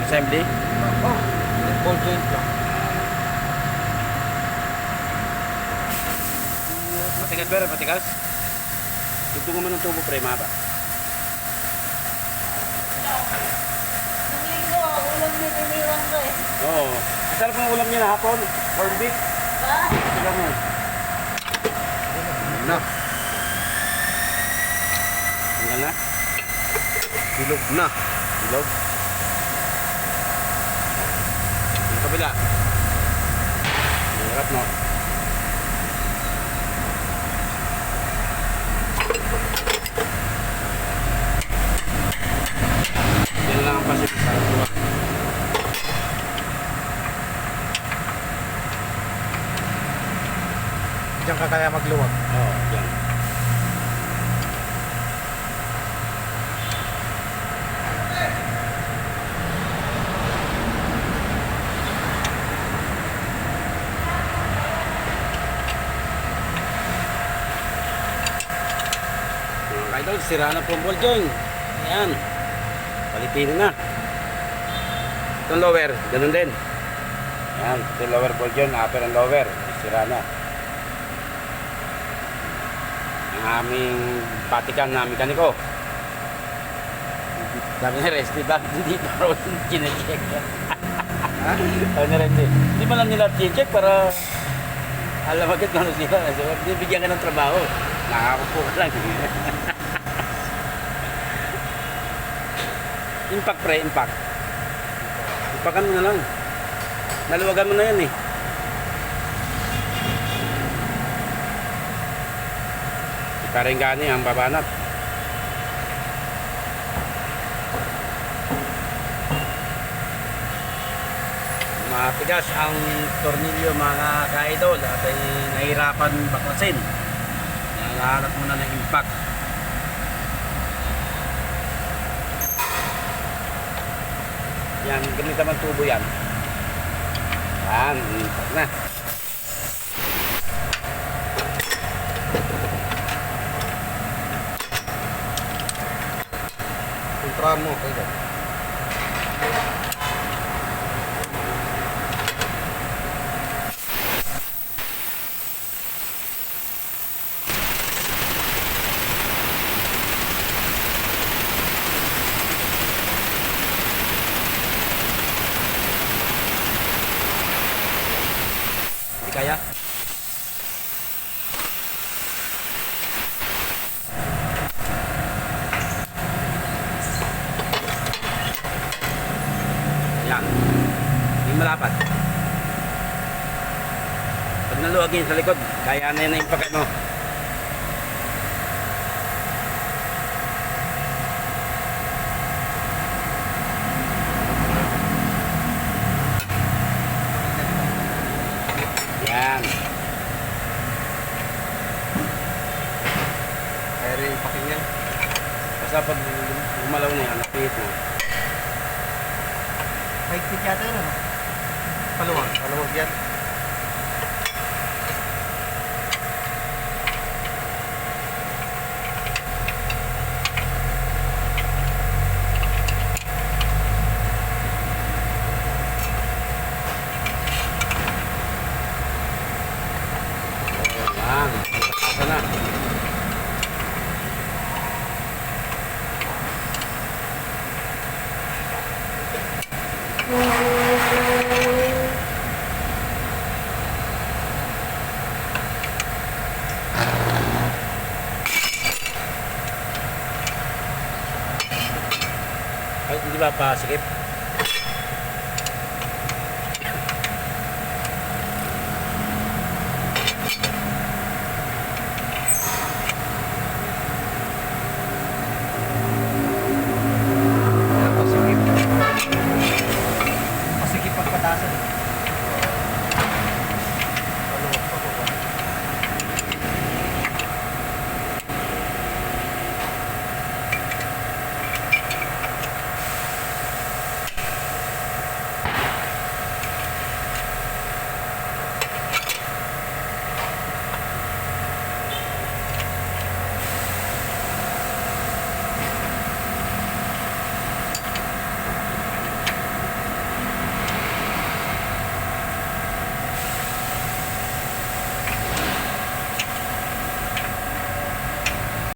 assembly? Oh, ball joint lang. Matigas ba rin? Matigas? Tugtungan mo ng tubo pre, maba. Nung linggo, ulam din iniwan ko eh. Oo. Masarap ang ulam niya na hapon. Corned beef. Ba? Tignan mo. Na. Tingnan na. Bilog na. Bilog. Yung kabila. Hirap no. Yan lang ang pasip sa tuwa. Diyan ka kaya magluwag. Oo, yan. Mga idol, sira na po ang ball joint. Ayan. Palitin na. Itong lower, ganun din. Ayan, itong lower ball joint, upper and lower. Sira na. Ang aming patikan na mekaniko. Sabi niya, Resty, bakit hindi pa rin chinecheck? Ha? Sabi niya, Resty, hindi mo lang nila chinecheck para alam agad kung ano sila. Sabi, bigyan ka ng trabaho. Nakakapupo ka lang. Impact pre, impact. Impactan mo na lang. Naluwagan mo na yan eh. Ikaring gani ang babanat. Matigas ang tornilyo mga ka-idol at ay nahirapan baklasin. Nakahanap muna ng impact. Yan, ganito naman tubo yan. Yan, impact na. Kontrahan mo kayo. Hindi kaya. Yan. Hindi malapad. Pag naluwagin sa likod, kaya na yun na impact mo. Yan. Kaya rin yung paking yan. Basta pag gumalaw na yan, napihit mo. Mahigpit yata yun ano? Paluwag. Paluwag yan. Yan. Basta na. Ay, hindi ba pa sikip?